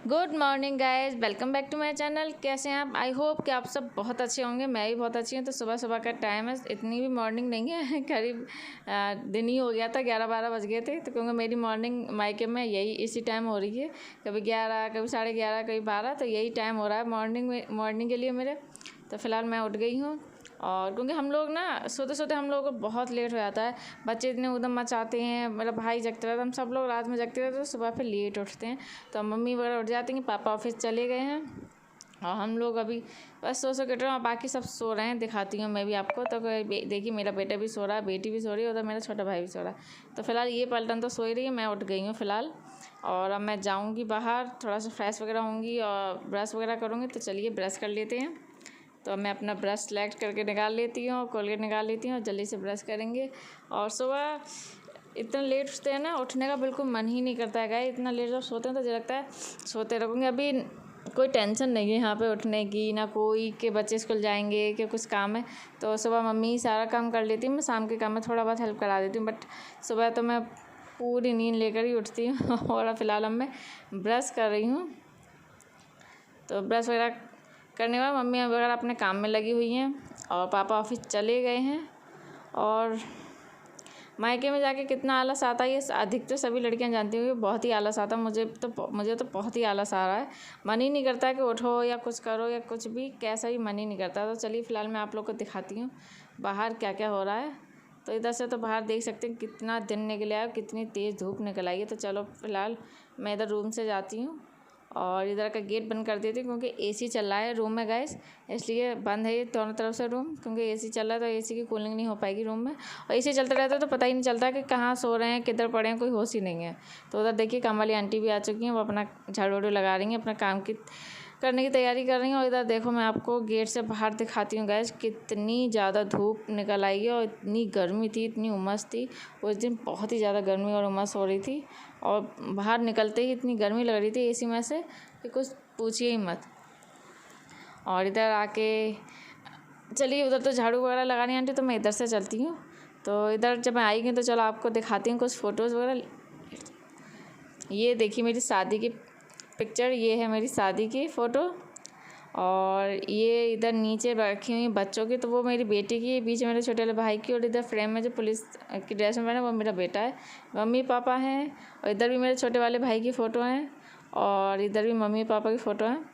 Good morning guys, welcome back to my channel. कैसे हैं आप? आई होप कि आप सब बहुत अच्छे होंगे। मैं भी बहुत अच्छी हूँ। तो सुबह सुबह का टाइम है, इतनी भी मॉर्निंग नहीं है करीब दिन ही हो गया था, 11-12 बज गए थे। तो क्योंकि मेरी मॉर्निंग मायके में यही इसी टाइम हो रही है, कभी 11, कभी 11:30, कभी 12, तो यही टाइम हो रहा है मॉर्निंग के लिए मेरे। तो फिलहाल मैं उठ गई हूँ। और क्योंकि हम लोग ना सोते सोते हम लोगों को बहुत लेट हो जाता है, बच्चे इतने उधम मचाते हैं, मेरा भाई जगते रहता है, हम सब लोग रात में जगते रहते हैं, तो सुबह फिर लेट उठते हैं। तो मम्मी वगैरह उठ जाती हैं, पापा ऑफिस चले गए हैं और हम लोग अभी बस सो के उठ रहे हैं। बाकी सब सो रहे हैं, दिखाती हूँ मैं भी आपको। तो देखिए, मेरा बेटा भी सो रहा है, बेटी भी सो रही है, उधर मेरा छोटा भाई भी सो रहा है। तो फिलहाल ये पलटन तो सो ही रही है, मैं उठ गई हूँ फिलहाल। और अब मैं जाऊँगी बाहर, थोड़ा सा फ्रेश वगैरह होंगी और ब्रश वगैरह करूँगी। तो चलिए ब्रश कर लेते हैं। तो मैं अपना ब्रश सेलेक्ट करके निकाल लेती हूँ, कोलगेट निकाल लेती हूँ और जल्दी से ब्रश करेंगे। और सुबह इतना लेट उठते हैं ना, उठने का बिल्कुल मन ही नहीं करता है गाइस। इतना लेट जब सोते हैं तो मुझे लगता है सोते रहोगे। अभी कोई टेंशन नहीं है यहाँ पे उठने की, ना कोई के बच्चे स्कूल जाएंगे कि कुछ काम है। तो सुबह मम्मी सारा काम कर लेती हूँ, मैं शाम के काम में थोड़ा बहुत हेल्प करा देती हूँ। बट सुबह तो मैं पूरी नींद लेकर ही उठती हूँ और फिलहाल अब मैं ब्रश कर रही हूँ। तो ब्रश वगैरह करने के बाद मम्मी वगैरह अपने काम में लगी हुई हैं और पापा ऑफिस चले गए हैं। और मायके में जाके कितना आलस आता है, ये अधिकतर सभी लड़कियां जानती होंगी, बहुत ही आलस आता है। मुझे तो बहुत ही आलस आ रहा है, मन ही नहीं करता कि उठो या कुछ करो या कुछ भी, कैसा ही मन ही नहीं करता। तो चलिए फिलहाल मैं आप लोग को दिखाती हूँ बाहर क्या क्या हो रहा है। तो इधर से तो बाहर देख सकते हैं कितना दिन निकल आया, कितनी तेज़ धूप निकल आई है। तो चलो फिलहाल मैं इधर रूम से जाती हूँ और इधर का गेट बंद कर देती हूँ, क्योंकि एसी चल रहा है रूम में गैस, इसलिए बंद है ये दोनों तरफ से रूम। क्योंकि एसी चल रहा है तो एसी की कूलिंग नहीं हो पाएगी रूम में, और एसी चलता रहता है तो पता ही नहीं चलता कि कहाँ सो रहे हैं, किधर पड़े हैं, कोई होश ही नहीं है। तो उधर देखिए काम वाली आंटी भी आ चुकी हैं, वो अपना झाड़ू वाड़ू लगा रही हैं, अपना काम करने की तैयारी कर रही हैं। और इधर देखो मैं आपको गेट से बाहर दिखाती हूँ गैस, कितनी ज़्यादा धूप निकल आई है और इतनी गर्मी थी, इतनी उमस थी। उस दिन बहुत ही ज़्यादा गर्मी और उमस हो रही थी, और बाहर निकलते ही इतनी गर्मी लग रही थी एसी में से कि कुछ पूछिए ही मत। और इधर आके चलिए, उधर तो झाड़ू वगैरह लगानी आंटी, तो मैं इधर से चलती हूँ। तो इधर जब मैं आई गई तो चलो आपको दिखाती हूँ कुछ फ़ोटोज़ वगैरह। ये देखिए मेरी शादी की पिक्चर, ये है मेरी शादी की फ़ोटो। और ये इधर नीचे रखी हुई बच्चों की, तो वो मेरी बेटी की, बीच में मेरे छोटे वाले भाई की, और इधर फ्रेम में जो पुलिस की ड्रेस में पहना वो मेरा बेटा है। मम्मी पापा हैं, और इधर भी मेरे छोटे वाले भाई की फ़ोटो हैं, और इधर भी मम्मी पापा की फ़ोटो हैं।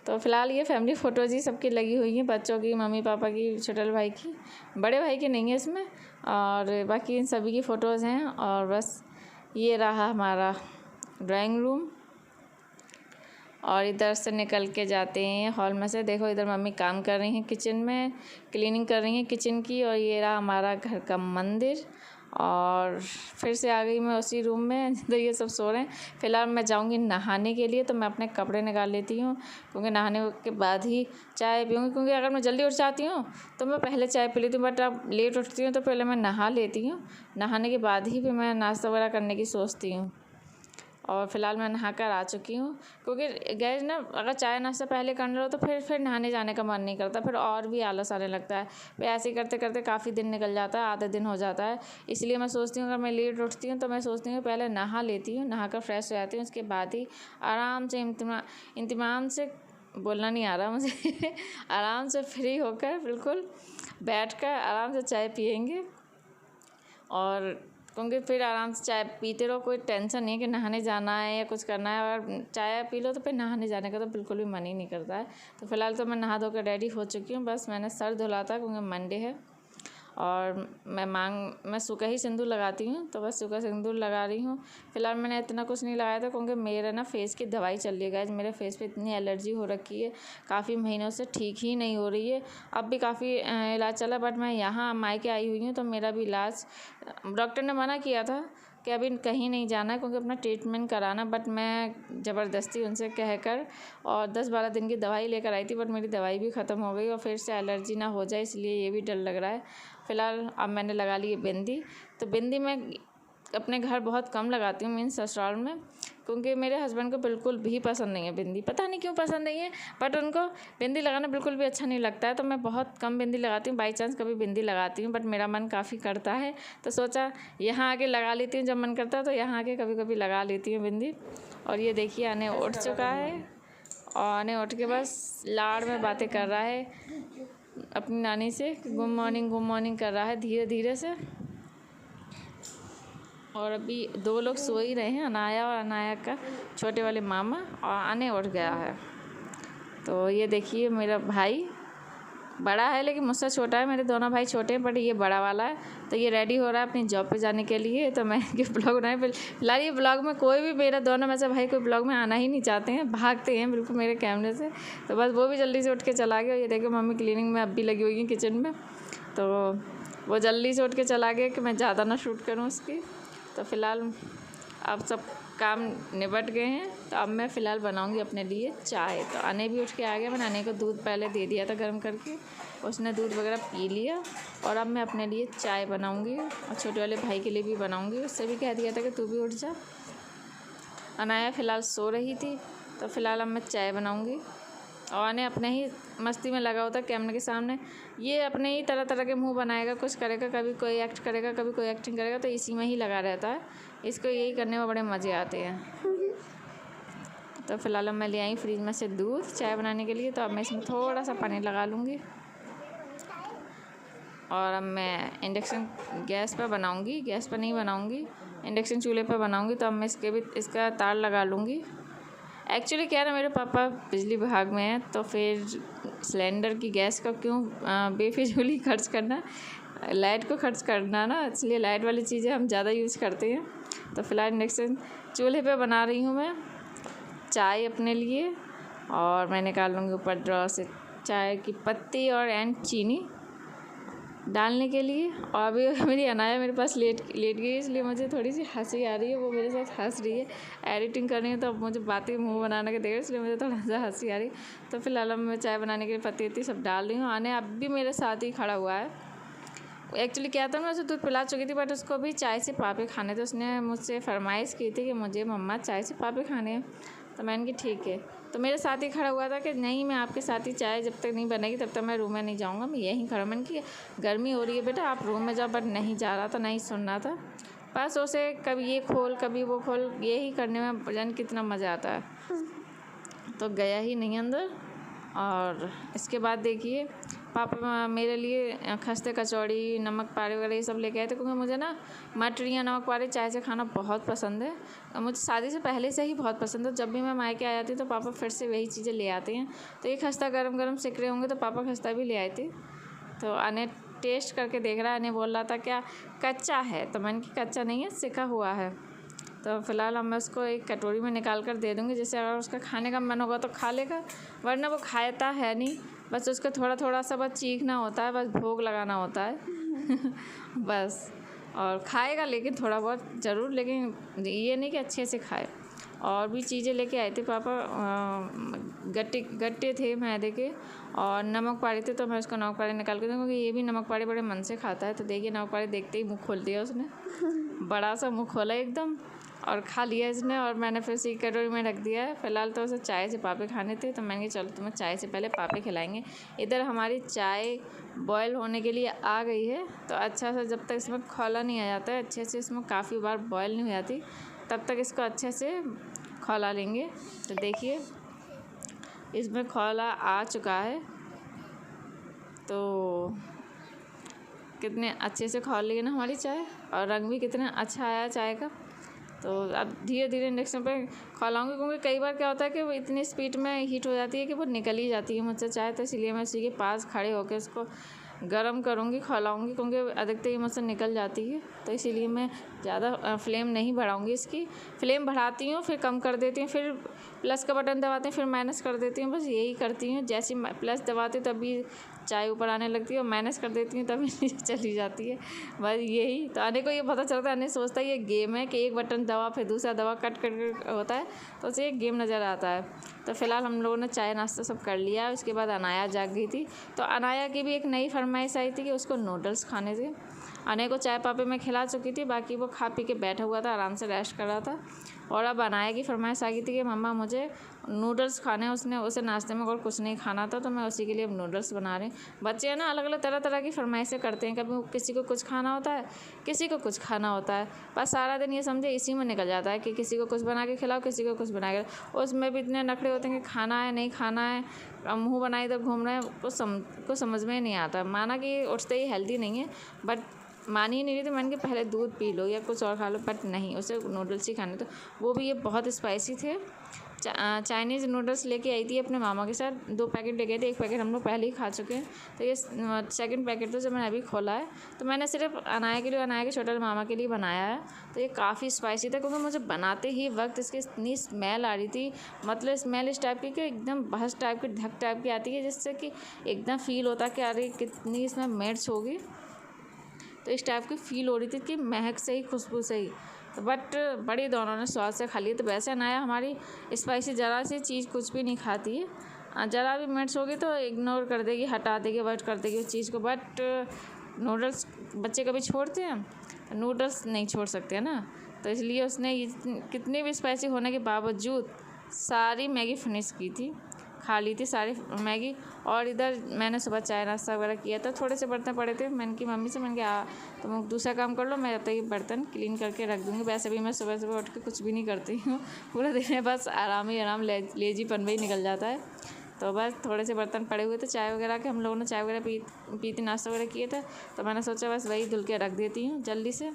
तो फिलहाल ये फैमिली फ़ोटोज़ ही सबकी लगी हुई हैं, बच्चों की, मम्मी पापा की, छोटे वाले भाई की, बड़े भाई की नहीं है इसमें। और बाकी इन सभी की फ़ोटोज़ हैं। और बस ये रहा हमारा ड्राइंग रूम। और इधर से निकल के जाते हैं हॉल में से, देखो इधर मम्मी काम कर रही हैं किचन में, क्लीनिंग कर रही हैं किचन की। और ये रहा हमारा घर का मंदिर। और फिर से आ गई मैं उसी रूम में तो ये सब सो रहे हैं। फिलहाल मैं जाऊंगी नहाने के लिए, तो मैं अपने कपड़े निकाल लेती हूँ, क्योंकि नहाने के बाद ही चाय पीऊँगी। क्योंकि अगर मैं जल्दी उठ जाती हूँ तो मैं पहले चाय पी लेती हूँ, बट अब लेट उठती हूँ तो पहले मैं नहा लेती हूँ, नहाने के बाद ही फिर मैं नाश्ता वगैरह करने की सोचती हूँ। और फिलहाल मैं नहाकर आ चुकी हूँ, क्योंकि गैस ना अगर चाय नाश्ता पहले करना हो तो फिर नहाने जाने का मन नहीं करता, फिर और भी आलस आने लगता है। फिर ऐसे ही करते करते काफ़ी दिन निकल जाता है, आधा दिन हो जाता है। इसलिए मैं सोचती हूँ अगर मैं लेट उठती हूँ तो मैं सोचती हूँ पहले नहा लेती हूँ, नहा कर फ्रेश हो जाती हूँ, उसके बाद ही आराम से इंतमाम से बोलना नहीं आ रहा मुझे आराम से फ्री होकर बिल्कुल बैठ कर आराम से चाय पियेंगे। और क्योंकि फिर आराम से चाय पीते रहो, कोई टेंशन नहीं है कि नहाने जाना है या कुछ करना है। अगर चाय पी लो तो फिर नहाने जाने का तो बिल्कुल भी मन ही नहीं करता है। तो फिलहाल तो मैं नहा धोकर रेडी हो चुकी हूँ, बस मैंने सर धुला था क्योंकि मंडे है। और मैं सूखा ही सिंदूर लगाती हूँ, तो बस सूखा सिंदूर लगा रही हूँ। फिलहाल मैंने इतना कुछ नहीं लगाया था, क्योंकि मेरा ना फेस की दवाई चल रही है गाइस, मेरे फेस पे इतनी एलर्जी हो रखी है, काफ़ी महीनों से ठीक ही नहीं हो रही है। अब भी काफ़ी इलाज चला, बट मैं यहाँ मायके आई हुई हूँ तो मेरा भी इलाज, डॉक्टर ने मना किया था कि अभी कहीं नहीं जाना है क्योंकि अपना ट्रीटमेंट कराना, बट मैं ज़बरदस्ती उनसे कहकर और 10-12 दिन की दवाई लेकर आई थी, बट मेरी दवाई भी ख़त्म हो गई और फिर से एलर्जी ना हो जाए इसलिए ये भी डर लग रहा है। फ़िलहाल अब मैंने लगा ली है बिंदी। तो बिंदी मैं अपने घर बहुत कम लगाती हूँ, मीन्स ससुराल में, क्योंकि मेरे हस्बैंड को बिल्कुल भी पसंद नहीं है बिंदी, पता नहीं क्यों पसंद नहीं है, बट उनको बिंदी लगाना बिल्कुल भी अच्छा नहीं लगता है। तो मैं बहुत कम बिंदी लगाती हूँ, बाई चांस कभी बिंदी लगाती हूँ, बट मेरा मन काफ़ी करता है तो सोचा यहाँ आके लगा लेती हूँ, जब मन करता है तो यहाँ आके कभी कभी लगा लेती हूँ बिंदी। और ये देखिए अने उठ चुका है और अने उठ के बस लाड़ में बातें कर रहा है अपनी नानी से, गुड मॉर्निंग कर रहा है धीरे धीरे से। और अभी 2 लोग सो ही रहे हैं, अनाया और अनाया का छोटे वाले मामा, और अने उठ गया है। तो ये देखिए मेरा भाई बड़ा है लेकिन मुझसे छोटा है, मेरे दोनों भाई छोटे हैं बट ये बड़ा वाला है। तो ये रेडी हो रहा है अपनी जॉब पे जाने के लिए। तो मैं ये ब्लॉग बनाए, फिलहाल ये ब्लॉग में कोई भी मेरा दोनों में से भाई कोई ब्लॉग में आना ही नहीं चाहते हैं, भागते हैं बिल्कुल मेरे कैमरे से। तो बस वो भी जल्दी से उठ के चला गया। ये देखो मम्मी क्लीनिंग में अब भी लगी हुई है किचन में, तो वो जल्दी से उठ के चला गया कि मैं ज़्यादा ना शूट करूँ उसकी। तो फ़िलहाल अब सब काम निपट गए हैं, तो अब मैं फ़िलहाल बनाऊंगी अपने लिए चाय। तो अने भी उठ के आ गया, मैंने अने को दूध पहले दे दिया था गर्म करके, उसने दूध वगैरह पी लिया। और अब मैं अपने लिए चाय बनाऊंगी और छोटे वाले भाई के लिए भी बनाऊंगी। उससे भी कह दिया था कि तू भी उठ जा। अनाया फ़िलहाल सो रही थी, तो फ़िलहाल अब मैं चाय बनाऊँगी। और अने अपने ही मस्ती में लगा होता कैमरे के सामने, ये अपने ही तरह तरह के मुंह बनाएगा, कुछ करेगा, कभी कोई एक्ट करेगा, कभी कोई एक्टिंग करेगा, तो इसी में ही लगा रहता है। इसको यही करने में बड़े मज़े आते हैं। तो फ़िलहाल मैं ले आई फ्रिज में से दूध चाय बनाने के लिए। तो अब मैं इसमें थोड़ा सा पानी लगा लूँगी और अब मैं इंडक्शन गैस पर बनाऊँगी, गैस पर नहीं बनाऊँगी, इंडक्शन चूल्हे पर बनाऊँगी। तो अब मैं इसका तार लगा लूँगी। एक्चुअली क्या है ना, मेरे पापा बिजली विभाग में हैं, तो फिर सिलेंडर की गैस का क्यों बेफिजूली खर्च करना, लाइट को खर्च करना ना, इसलिए लाइट वाली चीज़ें हम ज़्यादा यूज़ करते हैं। तो फिलहाल इंडक्शन चूल्हे पे बना रही हूँ मैं चाय अपने लिए। और मैं निकाल लूँगी ऊपर ड्रॉ से चाय की पत्ती और एंड चीनी डालने के लिए। और अभी मेरी अनाया मेरे पास लेट गई, इसलिए मुझे थोड़ी सी हंसी आ रही है, वो मेरे साथ हंस रही है। एडिटिंग कर रही है तो अब मुझे बातें मुंह बनाने के देख, इसलिए मुझे थोड़ा सा हंसी आ रही है। तो फिलहाल अब मैं चाय बनाने के लिए पत्ती सब डाल रही हूँ। आने अब भी मेरे साथ ही खड़ा हुआ है। एक्चुअली क्या था, मैं उसे दूध पिला चुकी थी बट उसको भी चाय से पापे खाने थे। उसने मुझसे फरमाइश की थी कि मुझे मम्मा चाय से पापे खाने हैं। तो मैंने कहा ठीक है। तो मेरे साथ ही खड़ा हुआ था कि नहीं मैं आपके साथ ही चाय जब तक नहीं बनेगी तब तक मैं रूम में नहीं जाऊँगा, मैं यहीं खड़ा। मैंने कि गर्मी हो रही है बेटा आप रूम में जाओ, बट नहीं जा रहा था, नहीं सुन रहा था। बस उसे कभी ये खोल कभी वो खोल, यही करने में जान कितना मज़ा आता है। तो गया ही नहीं अंदर। और इसके बाद देखिए पापा मेरे लिए खस्ते कचौड़ी नमक पारे वगैरह ये सब लेके आए थे, क्योंकि मुझे ना मटर या नमक पारे चाय से खाना बहुत पसंद है। मुझे शादी से पहले से ही बहुत पसंद है। जब भी मैं मायके आ जाती तो पापा फिर से वही चीज़ें ले आते हैं। तो ये खस्ता गरम गरम सिक रहे होंगे तो पापा खस्ता भी ले आए थे। तो अने टेस्ट करके देख रहा है, अने बोल रहा था क्या कच्चा है, तो मैंने कि कच्चा नहीं है सिका हुआ है। तो फ़िलहाल अब मैं उसको एक कटोरी में निकाल कर दे दूँगी, जैसे अगर उसका खाने का मन होगा तो खा लेगा, वरना वो खाता है नहीं। बस उसको थोड़ा थोड़ा सा बस चीखना होता है, बस भोग लगाना होता है बस। और खाएगा लेकिन थोड़ा बहुत ज़रूर, लेकिन ये नहीं कि अच्छे से खाए। और भी चीज़ें लेके आए थे पापा, गट्टे थे मैदे के और नमक पारे थे। तो मैं उसको नमक पारे निकाल के दूँ, क्योंकि ये भी नमक पारे बड़े मन से खाता है। तो देखिए नमक पारे देखते ही मुँह खोल दिया उसने, बड़ा सा मुँह खोला एकदम, और खा लिया इसने। और मैंने फिर से कटोरी में रख दिया है। फ़िलहाल तो उसे चाय से पापे खाने थे, तो मैंने कहा चलो तुम्हें चाय से पहले पापे खिलाएंगे। इधर हमारी चाय बॉयल होने के लिए आ गई है। तो अच्छा सा जब तक इसमें खौला नहीं आ जाता है, अच्छे से इसमें काफ़ी बार बॉयल नहीं हो जाती, तब तक इसको अच्छे से खौला लेंगे। तो देखिए इसमें खौला आ चुका है, तो कितने अच्छे से खौल ली है ना हमारी चाय, और रंग भी कितना अच्छा आया चाय का। तो अब धीरे धीरे इंडक्शन पे खौलाऊँगी, क्योंकि कई बार क्या होता है कि वो इतनी स्पीड में हीट हो जाती है कि वो निकल ही जाती है मुझसे चाय। तो इसलिए मैं उसी के पास खड़े होकर उसको गरम करूँगी, खौलाऊँगी, क्योंकि अधिकतर ये मुझसे निकल जाती है। तो इसीलिए मैं ज़्यादा फ्लेम नहीं बढ़ाऊँगी इसकी। फ्लेम बढ़ाती हूँ फिर कम कर देती हूँ, फिर प्लस का बटन दबाती हूँ फिर माइनस कर देती हूँ, बस यही करती हूँ। जैसे प्लस दबाती हूँ तभी चाय ऊपर आने लगती है, और माइनस कर देती हूँ तभी नीचे चली जाती है, बस यही। तो आने को ये पता चलता है, आने सोचता है ये गेम है कि एक बटन दबा फिर दूसरा दबा कट कर होता है, तो उसे एक गेम नज़र आता है। तो फ़िलहाल हम लोगों ने चाय नाश्ता सब कर लिया। उसके बाद अनाया जाग गई थी, तो अनाया की भी एक नई फरमाइश आई थी कि उसको नूडल्स खाने थे। अने को चाय पापे में खिला चुकी थी, बाकी वो खा पी के बैठा हुआ था, आराम से रेस्ट कर रहा था। और अब बनाया की फरमाइश आ गई थी कि मम्मा मुझे नूडल्स खाने हैं। उसने उसे नाश्ते में और कुछ नहीं खाना था, तो मैं उसी के लिए अब नूडल्स बना रही हूँ। बच्चे हैं ना, अलग अलग तरह तरह की फरमाइशें करते हैं, कभी किसी को कुछ खाना होता है, किसी को कुछ खाना होता है। बस सारा दिन ये समझे इसी में निकल जाता है कि किसी को कुछ बना के खिलाओ, किसी को कुछ बना के। उसमें भी इतने नखरे होते हैं कि खाना है नहीं खाना है, मुँह बनाए इधर घूम रहे हैं। कुछ समझ में नहीं आता। माना कि उठते ही हेल्दी नहीं है, बट मान ही नहीं रही थी। मैंने कि पहले दूध पी लो या कुछ और खा लो, बट नहीं, उसे नूडल्स ही खाने। तो वो भी ये बहुत स्पाइसी थे। चाइनीज़ नूडल्स लेके आई थी अपने मामा के साथ। 2 पैकेट ले गए थे, 1 पैकेट हम लोग पहले ही खा चुके हैं। तो ये सेकंड पैकेट तो जब मैंने अभी खोला है, तो मैंने सिर्फ अनाया के लिए, अनाया के छोटे मामा के लिए बनाया है। तो ये काफ़ी स्पाइसी था, क्योंकि मुझे बनाते ही वक्त इसकी इतनी स्मेल आ रही थी। मतलब स्मेल इस टाइप की कि एकदम बहस टाइप की, ढक टाइप की आती है, जिससे कि एकदम फील होता है कि अरे कितनी इसमें मिर्च होगी। तो इस टाइप की फ़ील हो रही थी कि महक से ही, खुशबू से ही। तो बट बड़ी दोनों ने स्वाद से खा ली। तो वैसे अनाया हमारी स्पाइसी ज़रा सी चीज़ कुछ भी नहीं खाती है। ज़रा भी मिर्च होगी तो इग्नोर कर देगी, हटा देगी, अवॉइड कर देगी उस चीज़ को। बट नूडल्स बच्चे कभी छोड़ते हैं? नूडल्स नहीं छोड़ सकते ना। तो इसलिए उसने कितनी भी स्पाइसी होने के बावजूद सारी मैगी फिनिश की थी, खा ली थी सारी मैगी। और इधर मैंने सुबह चाय नाश्ता वगैरह किया था। थोड़े से बर्तन पड़े थे, मैंने की मम्मी से, मैंने कहा तुम दूसरा काम कर लो, मैं जब तक ये बर्तन क्लीन करके रख दूँगी। वैसे भी मैं सुबह सुबह उठ के कुछ भी नहीं करती हूँ, पूरा दिन में बस आराम ही आराम, लेजीपन में ही निकल जाता है। तो बस थोड़े से बर्तन पड़े हुए थे चाय वगैरह के, हम लोगों ने चाय वगैरह पी थी, नाश्ता वगैरह किए थे। तो मैंने सोचा बस वही धुल के रख देती हूँ जल्दी से।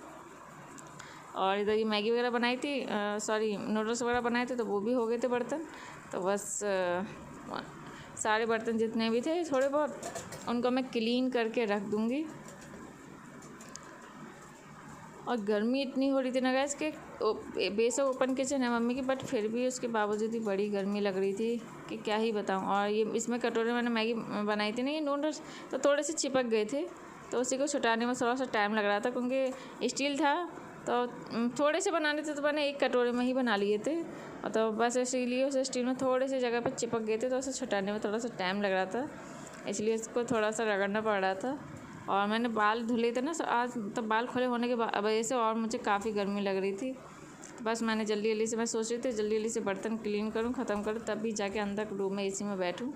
और इधर ये मैगी वगैरह बनाई थी, सॉरी नूडल्स वगैरह बनाए थे, तो वो भी हो गए थे बर्तन। तो बस सारे बर्तन जितने भी थे थोड़े बहुत, उनको मैं क्लीन करके रख दूँगी। और गर्मी इतनी हो रही थी ना गैस के, बेशक ओपन किचन है मम्मी की, बट फिर भी उसके बावजूद ही बड़ी गर्मी लग रही थी कि क्या ही बताऊँ। और ये इसमें कटोरे मैंने मैगी बनाई थी ना, ये नूडल्स, तो थोड़े से चिपक गए थे। तो उसी को छुटाने में थोड़ा सा टाइम लग रहा था, क्योंकि स्टील था। तो थोड़े से बनाने थे, तो मैंने 1 कटोरे में ही बना लिए थे। तो बस इसीलिए उस स्टील में थोड़े से जगह पर चिपक गए थे, तो उसे छुटाने में थोड़ा सा टाइम लग रहा था, इसलिए इसको थोड़ा सा रगड़ना पड़ रहा था। और मैंने बाल धुले थे ना आज, तो बाल खुले होने के वजह से और मुझे काफ़ी गर्मी लग रही थी। तो बस मैंने जल्दी जल्दी से, मैं सोच रही थी जल्दी जल्दी से बर्तन क्लीन करूँ, ख़त्म करूँ, तब भी जाके अंदर रूम में एसी में बैठूँ।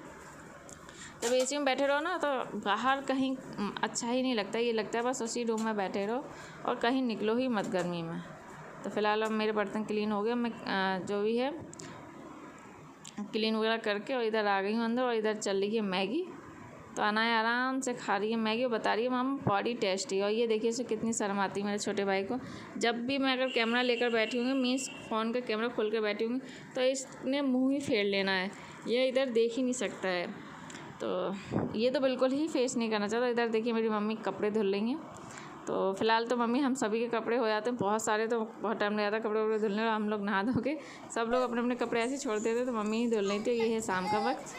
जब एसी में बैठे रहो ना, तो बाहर कहीं अच्छा ही नहीं लगता। ये लगता है बस उसी रूम में बैठे रहो और कहीं निकलो ही मत गर्मी में। तो फ़िलहाल अब मेरे बर्तन क्लीन हो गए, मैं जो भी है क्लीन वगैरह करके और इधर आ गई हूँ अंदर। और इधर चल रही है मैगी। तो अनाया आराम से खा रही है मैगी और बता रही है मामा बड़ी टेस्टी। और ये देखिए इसे कितनी शर्म आती है मेरे छोटे भाई को। जब भी मैं अगर कैमरा लेकर बैठी हूँगी, मीन्स फ़ोन का कैमरा खोल कर बैठी हूँगी, तो इसने मुँह ही फेर लेना है, ये इधर देख ही नहीं सकता है। तो ये तो बिल्कुल ही फेस नहीं करना चाहता। इधर देखिए मेरी मम्मी कपड़े धुल रही हैं। तो फ़िलहाल तो मम्मी हम सभी के कपड़े हो जाते हैं बहुत सारे, तो बहुत टाइम लग जाता है कपड़े वपड़े धुलने में। हम लोग नहा धो के सब लोग अपने अपने कपड़े ऐसे छोड़ देते, तो मम्मी ही धुल रही थी। ये है शाम का वक्त।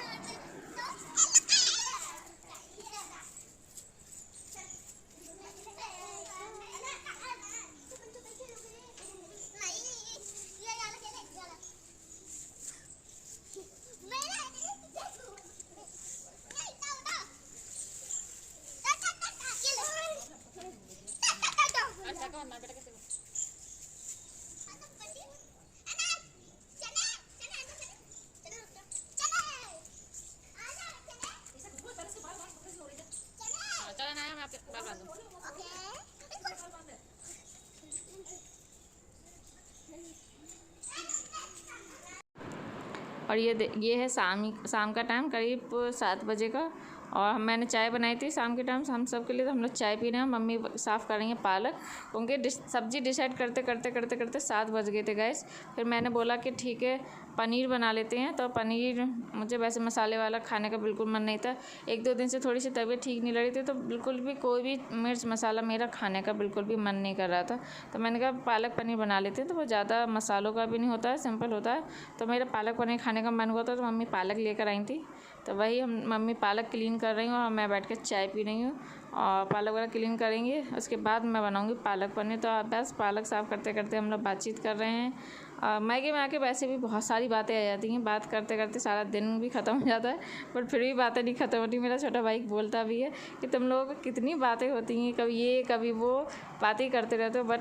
और ये है शाम का टाइम, करीब 7 बजे का। और मैंने चाय बनाई थी शाम के टाइम हम सब के लिए। तो हम लोग चाय पी रहे हैं, मम्मी साफ़ कर रही हैं पालक, क्योंकि सब्ज़ी डिसाइड करते 7 बज गए थे गैस। फिर मैंने बोला कि ठीक है पनीर बना लेते हैं। तो पनीर, मुझे वैसे मसाले वाला खाने का बिल्कुल मन नहीं था। 1-2 दिन से थोड़ी सी तबीयत ठीक नहीं लग रही थी, तो बिल्कुल भी कोई भी मिर्च मसाला मेरा खाने का बिल्कुल भी मन नहीं कर रहा था। तो मैंने कहा पालक पनीर बना लेते हैं, तो वो ज़्यादा मसालों का भी नहीं होता है, सिंपल होता है। तो मेरा पालक पनीर खाने का मन हुआ था, तो मम्मी पालक लेकर आई थी। तो वही मम्मी पालक क्लीन कर रही हूँ और मैं बैठ कर चाय पी रही हूँ। और पालक वगैरह क्लीन करेंगे, उसके बाद मैं बनाऊँगी पालक पनीर। तो बस पालक साफ़ करते करते हम लोग बातचीत कर रहे हैं। मैगी में आके वैसे भी बहुत सारी बातें आ जाती हैं, बात करते करते सारा दिन भी ख़त्म हो जाता है, बट फिर भी बातें नहीं ख़त्म होती। मेरा छोटा भाई बोलता भी है कि तुम लोगों को कितनी बातें होती हैं, कभी ये कभी वो बातें करते रहते हो, बट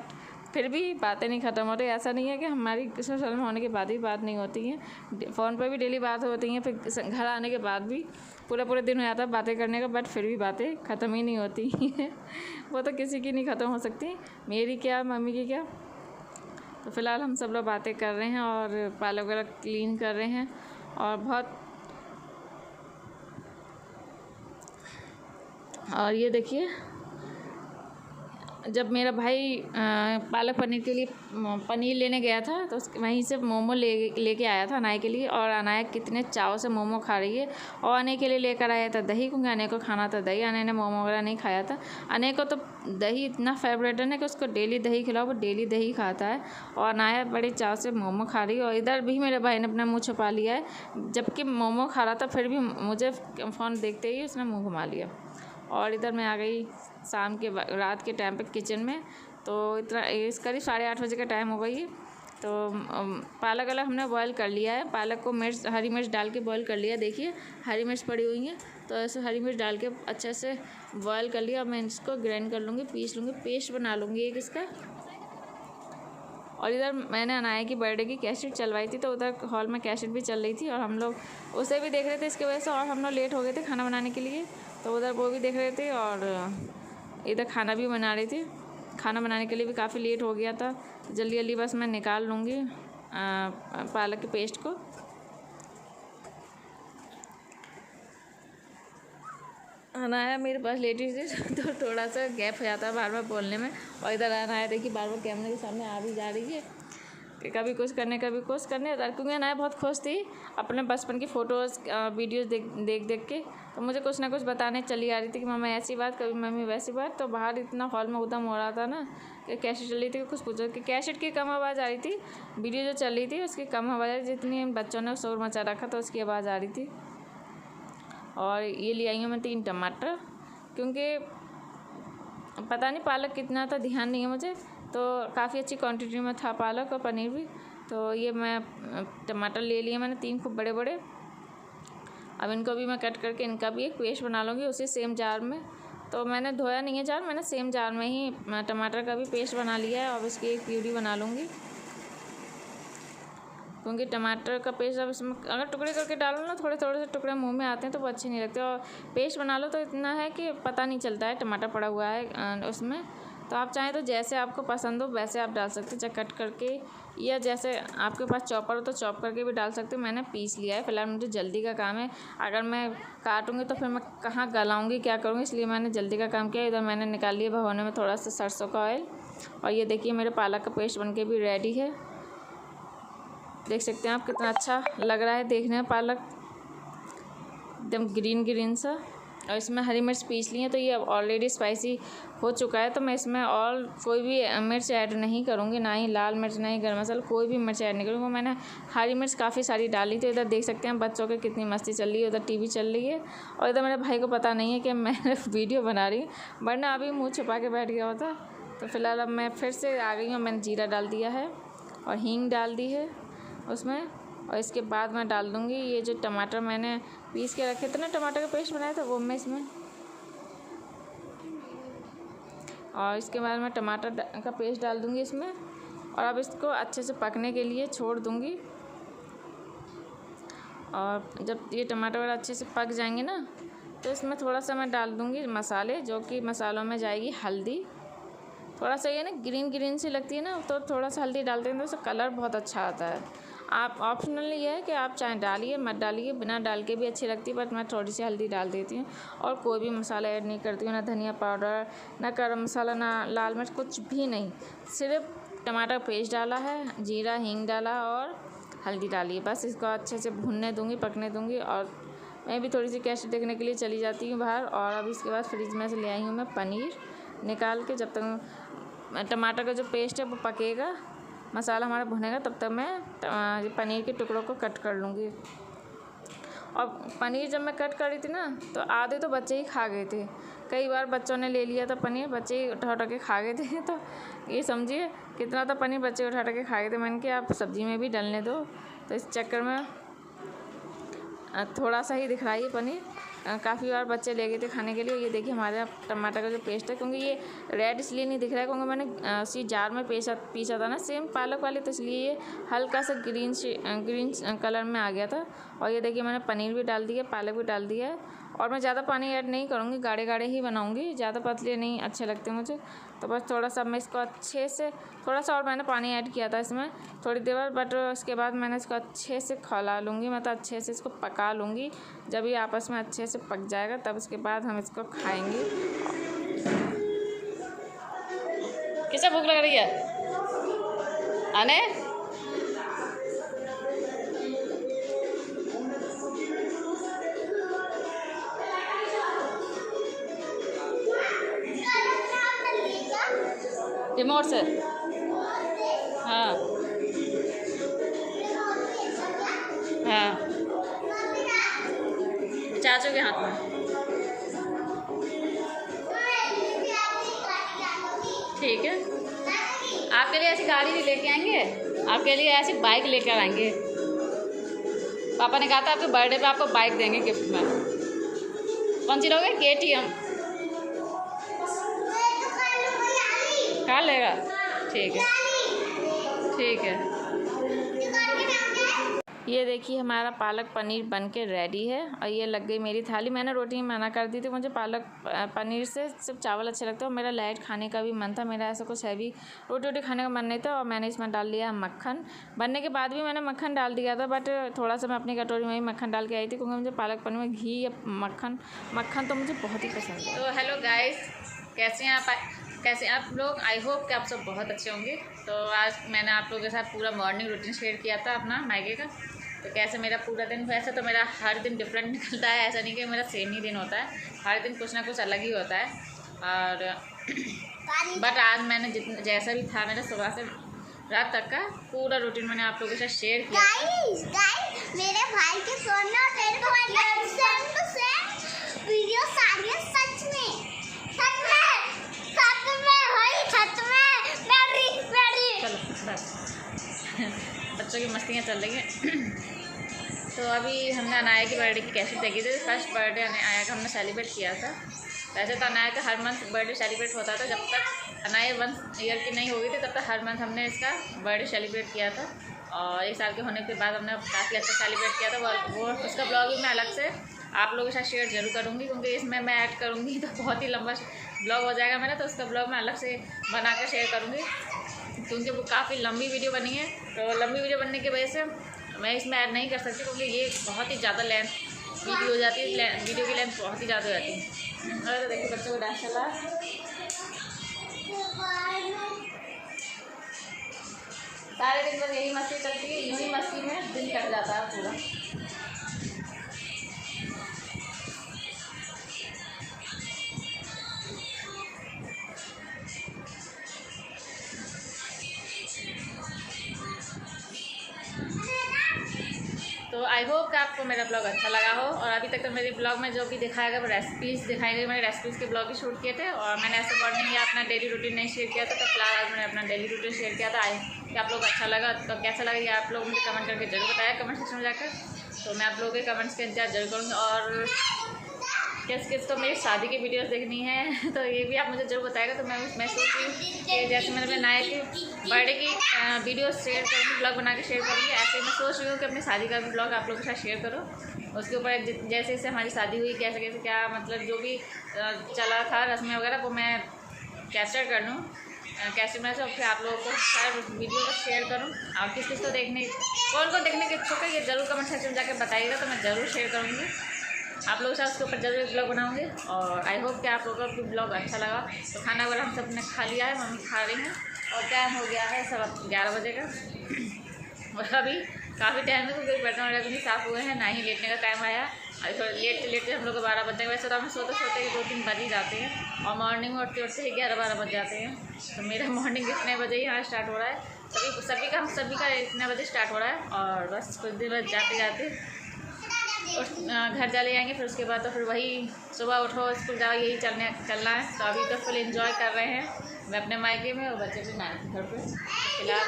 फिर भी बातें नहीं ख़त्म हो रही। ऐसा नहीं है कि हमारी ससुराल में होने के बाद भी बात नहीं होती है, फ़ोन पर भी डेली बात होती हैं, फिर घर आने के बाद भी पूरा दिन हो जाता है बातें करने का, बट फिर भी बातें ख़त्म ही नहीं होती हैं। वो तो किसी की नहीं ख़त्म हो सकती, मेरी क्या मम्मी की क्या। तो फ़िलहाल हम सब लोग बातें कर रहे हैं और पालक वगैरह क्लीन कर रहे हैं। और ये देखिए, जब मेरा भाई पालक पनीर के लिए पनीर लेने गया था तो वहीं से मोमो लेके आया था अनाया के लिए। और अनाया कितने चाव से मोमो खा रही है। और अनय के लिए लेकर आया था दही, क्योंकि अनय को खाना था दही। अनय ने मोमो वगैरह नहीं खाया था। अनय को तो दही इतना फेवरेट है ना कि उसको डेली दही खिलाओ, वो डेली दही खाता है। और अनाया बड़े चाव से मोमो खा रही है। और इधर भी मेरे भाई ने अपना मुँह छुपा लिया है, जबकि मोमो खा रहा था फिर भी मुझे फ़ोन देखते ही उसने मुँह घुमा लिया। और इधर मैं आ गई रात के टाइम पे किचन में। तो इतना इस करीब 8:30 बजे का टाइम हो गई है। तो पालक अलग हमने बॉयल कर लिया है। पालक को हरी मिर्च डाल के बॉयल कर लिया। देखिए हरी मिर्च पड़ी हुई है, तो ऐसे हरी मिर्च डाल के अच्छे से बॉयल कर लिया। अब मैं इसको ग्राइंड कर लूँगी, पीस लूँगी, पेस्ट बना लूँगी एक इसका। और इधर मैंने अनाया की बर्थडे की कैसेट चलवाई थी, तो उधर हॉल में कैसेट भी चल रही थी और हम लोग उसे भी देख रहे थे इसकी वजह से। और हम लोग लेट हो गए थे खाना बनाने के लिए, तो उधर वो भी देख रहे थे और इधर खाना भी बना रही थी। खाना बनाने के लिए भी काफ़ी लेट हो गया था। जल्दी जल्दी बस मैं निकाल लूँगी पालक के पेस्ट को। अनाया मेरे पास लेटी थी तो थोड़ा सा गैप हो जाता है बार बार बोलने में। और इधर अनाया देखिए बार बार कैमरे के सामने आ भी जा रही है कि कभी कुछ करने क्योंकि अनाया बहुत खुश थी अपने बचपन की फ़ोटोज़ वीडियोज़ देख के। तो मुझे कुछ ना कुछ बताने चली आ रही थी कि मम्मा ऐसी बात, कभी मम्मी वैसी बात। तो बाहर इतना हॉल में उधम हो रहा था ना कि कैसेट चल रही थी कि कुछ पूछो कि कैसेट की कम आवाज़ आ रही थी, वीडियो जो चल रही थी उसकी कम आवाज़ आ रही थी, जितनी बच्चों ने शोर मचा रखा था उसकी आवाज़ आ रही थी। और ये ले आई हूँ मैं 3 टमाटर, क्योंकि पता नहीं पालक कितना था, ध्यान नहीं है मुझे। तो काफ़ी अच्छी क्वांटिटी में था पालक और पनीर भी। तो ये मैं टमाटर ले लिए मैंने 3 खूब बड़े बड़े। अब इनको भी मैं कट करके इनका भी एक पेस्ट बना लूँगी उसी सेम जार में। तो मैंने धोया नहीं है जार, मैंने सेम जार में ही टमाटर का भी पेस्ट बना लिया है। और उसकी एक प्यूरी बना लूँगी, क्योंकि टमाटर का पेस्ट अब इसमें अगर टुकड़े करके डालो ना, थोड़े थोड़े से टुकड़े मुंह में आते हैं तो वो अच्छे नहीं लगते। और पेस्ट बना लो तो इतना है कि पता नहीं चलता है टमाटर पड़ा हुआ है उसमें। तो आप चाहें तो जैसे आपको पसंद हो वैसे आप डाल सकते हैं, चाहे कट करके या जैसे आपके पास चॉपर हो तो चॉप करके भी डाल सकते हो। मैंने पीस लिया है, फिलहाल मुझे जल्दी का काम है। अगर मैं काटूँगी तो फिर मैं कहाँ गलाऊँगी, क्या करूँगी, इसलिए मैंने जल्दी का काम किया। इधर मैंने निकाल लिया भगोने में थोड़ा सा सरसों का ऑयल। और ये देखिए मेरे पालक का पेस्ट बन के भी रेडी है। देख सकते हैं आप कितना अच्छा लग रहा है देखने में, पालक एकदम ग्रीन सा। और इसमें हरी मिर्च पीस ली है, तो ये अब ऑलरेडी स्पाइसी हो चुका है। तो मैं इसमें और कोई भी मिर्च ऐड नहीं करूँगी, ना ही लाल मिर्च, ना ही गरम मसाला, कोई भी मिर्च ऐड नहीं करूँगी। मैंने हरी मिर्च काफ़ी सारी डाली थी। इधर देख सकते हैं बच्चों के कितनी मस्ती चल रही है, उधर टीवी चल रही है। और इधर मेरे भाई को पता नहीं है कि मैं वीडियो बना रही हूँ, वरना अभी मुँह छुपा के बैठ गया होता। तो फिलहाल अब मैं फिर से आ गई हूँ। मैंने जीरा डाल दिया है और हींग डाल दी है उसमें। और इसके बाद मैं डाल दूँगी ये जो टमाटर मैंने पीस के रखे थे ना, टमाटर का पेस्ट बनाया था वो मैं इसमें। और इसके बाद मैं टमाटर का पेस्ट डाल दूँगी इसमें। और अब इसको अच्छे से पकने के लिए छोड़ दूँगी। और जब ये टमाटर वगैरह अच्छे से पक जाएंगे ना, तो इसमें थोड़ा सा मैं डाल दूँगी मसाले, जो कि मसालों में जाएगी हल्दी। थोड़ा सा ये ना ग्रीन सी लगती है ना, तो थोड़ा सा हल्दी डालते हैं तो उसका कलर बहुत अच्छा आता है। आप ऑप्शनल ये है कि आप चाहे डालिए मत डालिए, बिना डाल के भी अच्छी लगती है, बट मैं थोड़ी सी हल्दी डाल देती हूँ। और कोई भी मसाला ऐड नहीं करती हूँ, ना धनिया पाउडर, ना गरम मसाला, ना लाल मिर्च, कुछ भी नहीं। सिर्फ टमाटर पेस्ट डाला है, जीरा हींग डाला और हल्दी डाली है, बस इसको अच्छे से भुनने दूँगी, पकने दूँगी। और मैं भी थोड़ी सी कैसेट देखने के लिए चली जाती हूँ बाहर। और अब इसके बाद फ्रिज में से ले आई हूँ मैं पनीर निकाल के। जब तक टमाटर का जो पेस्ट है वो पकेगा, मसाला हमारा भुनेगा, तब तक मैं पनीर के टुकड़ों को कट कर लूँगी। और पनीर जब मैं कट कर रही थी ना, तो आधे तो बच्चे ही खा गए थे। कई बार बच्चों ने ले लिया था पनीर, बच्चे ही उठा के खा गए थे। तो ये समझिए कितना था पनीर बच्चे उठा के खा गए थे। मैंने कहा आप सब्ज़ी में भी डालने दो, तो इस चक्कर में थोड़ा सा ही दिख रहा है ये पनीर। काफ़ी बार बच्चे ले गए थे खाने के लिए। ये देखिए हमारे टमाटर का जो पेस्ट है, क्योंकि ये रेड इसलिए नहीं दिख रहा है क्योंकि मैंने उसी जार में पीसा था ना सेम पालक वाले, तो इसलिए ये हल्का सा ग्रीन कलर में आ गया था। और ये देखिए मैंने पनीर भी डाल दिया, पालक भी डाल दिया है। और मैं ज़्यादा पानी ऐड नहीं करूँगी, गाढ़े गाढ़े ही बनाऊँगी, ज़्यादा पतले नहीं अच्छे लगते मुझे। तो बस थोड़ा सा मैं इसको अच्छे से, थोड़ा सा और मैंने पानी ऐड किया था इसमें थोड़ी देर बाद, बट उसके बाद मैंने इसको अच्छे से खौला लूँगी, मतलब अच्छे से इसको पका लूँगी। जब ये आपस में अच्छे से पक जाएगा तब उसके बाद हम इसको खाएँगे। किसे भूख लग रही है आने? रिमोट से, हाँ हाँ, चाचू के हाथ में। ठीक है, आपके लिए ऐसी गाड़ी नहीं लेके आएंगे, आपके लिए ऐसी बाइक लेकर आएंगे। पापा ने कहा था आपके बर्थडे पे आपको बाइक देंगे गिफ्ट में। कौन सी लोगे? KTM। खा लेगा? ठीक है ठीक है। ये देखिए हमारा पालक पनीर बन के रेडी है और ये लग गई मेरी थाली। मैंने रोटी मना कर दी थी, मुझे पालक पनीर से सिर्फ चावल अच्छे लगते हैं और मेरा लाइट खाने का भी मन था, मेरा ऐसा कुछ हैवी रोटी खाने का मन नहीं था। और मैंने इसमें डाल दिया मक्खन। बनने के बाद भी मैंने मक्खन डाल दिया था, बट थोड़ा सा मैं अपनी कटोरी में ही मक्खन डाल के आई थी, क्योंकि मुझे पालक पनीर में घी या मक्खन तो मुझे बहुत ही पसंद है। तो हेलो गाइस, कैसे आप लोग? आई होप कि आप सब बहुत अच्छे होंगे। तो आज मैंने आप लोगों के साथ पूरा मॉर्निंग रूटीन शेयर किया था अपना मायके का। तो कैसे मेरा पूरा दिन, वैसे तो मेरा हर दिन डिफरेंट निकलता है, ऐसा नहीं कि मेरा सेम ही दिन होता है, हर दिन कुछ ना कुछ अलग ही होता है। और बट आज मैंने जैसा भी था मेरा सुबह से रात तक का पूरा रूटीन मैंने आप लोगों के साथ शेयर किया। गाइस, मेरे भाई के सोना और तेरे को वीडियो सारी सच में चलो बस बच्चों की मस्तियाँ चल रही हैं। तो अभी हमने अनाया की बर्थडे की कैसे देखी थी। फर्स्ट बर्थडे अनाया का हमने सेलिब्रेट किया था। वैसे तो अनाया का हर मंथ बर्थडे सेलिब्रेट होता था, जब तक अनाया 1 ईयर की नहीं हो गई थी तब तक हर मंथ हमने इसका बर्थडे सेलिब्रेट किया था। और 1 साल के होने के बाद हमने काफ़ी अच्छा सेलिब्रेट किया था। वो उसका ब्लॉग भी मैं अलग से आप लोगों के साथ शेयर जरूर करूँगी, क्योंकि इसमें मैं ऐड करूँगी तो बहुत ही लंबा ब्लॉग हो जाएगा मेरा, तो उसका ब्लॉग मैं अलग से बना कर शेयर करूँगी, क्योंकि वो काफ़ी लंबी वीडियो बनी है। तो लंबी वीडियो बनने की वजह से मैं इसमें ऐड नहीं कर सकती, क्योंकि ये बहुत ही ज़्यादा लेंथ वीडियो हो जाती है, वीडियो की लेंथ बहुत ही ज़्यादा हो जाती है। और देखिए बच्चों को डांस चला, सारे दिन बस यही मस्ती चलती है, यूँ ही मस्ती में दिन कट जाता है पूरा। तो आई होप कि आपको मेरा ब्लॉग अच्छा लगा हो। और अभी तक तो मेरे ब्लॉग में जो भी दिखाया गया वो रेसिपीज़ दिखाई गई, मैंने रेसिपीज़ के ब्लॉग भी शूट किए थे। और मैंने ऐसे मॉर्निंग या अपना डेली रूटीन नहीं शेयर किया था, तो फिलहाल आज मैंने अपना डेली रूटीन शेयर किया था। कि आप लोग अच्छा लगा तो कैसा लगा ये आप लोग मुझे कमेंट करके जरूर बताया कमेंट सेक्शन में जाकर। तो मैं आप लोगों के कमेंट्स का इंतजार जरूर करूँगी। और किस को मेरी शादी की वीडियोस देखनी है तो ये भी आप मुझे जरूर बताएगा। तो मैं सोच रही हूँ कि जैसे मैंने अपने नाया की बर्थडे की वीडियो शेयर करूँगी, ब्लॉग बना के शेयर करूँगी, ऐसे मैं सोच रही हूँ कि अपनी शादी का भी ब्लॉग आप लोगों के साथ शेयर करो। उसके ऊपर जैसे जैसे हमारी शादी हुई, कैसे कैसे क्या मतलब जो भी चला था रस्में वगैरह, वो मैं कैप्चर कर लूँ कैसे मैं सब, फिर आप लोगों को सारे वीडियो को शेयर करूँ। और किस को देखने, कौन देखने के इच्छुक है ये ज़रूर कमेंट सेक्शन में जाकर बताइएगा, तो मैं ज़रूर शेयर करूँगी आप लोगों के साथ। उसके ऊपर जरूर एक ब्लॉग बनाऊँगी। और आई होप कि आप लोगों को ब्लॉग अच्छा लगा। तो खाना वगैरह हम सब ने खा लिया है, मम्मी खा रही हैं और टाइम हो गया है सब 11 बजे का। और अभी काफ़ी टाइम है, क्योंकि बर्तन वगैरह भी साफ़ हुए हैं, ना ही लेटने का टाइम आया। अभी थोड़ा लेटते हम लोग को 12 बजे, वैसे तो हमें सोते ही 2-3 बज ही जाते हैं, और मॉर्निंग में उठते ही 11-12 बज जाते हैं। तो मेरा मॉर्निंग इतने बजे ही यहाँ स्टार्ट हो रहा है, सभी का इतने बजे स्टार्ट हो रहा है। और बस कुछ दिन बाद जाते जाते घर चले जाएंगे। फिर उसके बाद तो फिर वही सुबह उठो स्कूल जाओ, यही चलना है। तो अभी तो फुल एंजॉय कर रहे हैं, मैं अपने मायके में और बच्चे भी नानी के घर पे। फिलहाल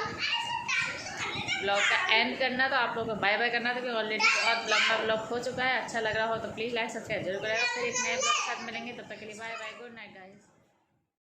ब्लॉग का एंड करना, तो आप लोगों को बाय बाय करना था, क्योंकि ऑलरेडी बहुत लंबा ब्लॉग हो चुका है। अच्छा लग रहा हो तो प्लीज़ लाइक सब्सक्राइब जरूर करेगा। फिर एक नए ब्लॉग के साथ मिलेंगे, तब तक के लिए bye bye, good night guys.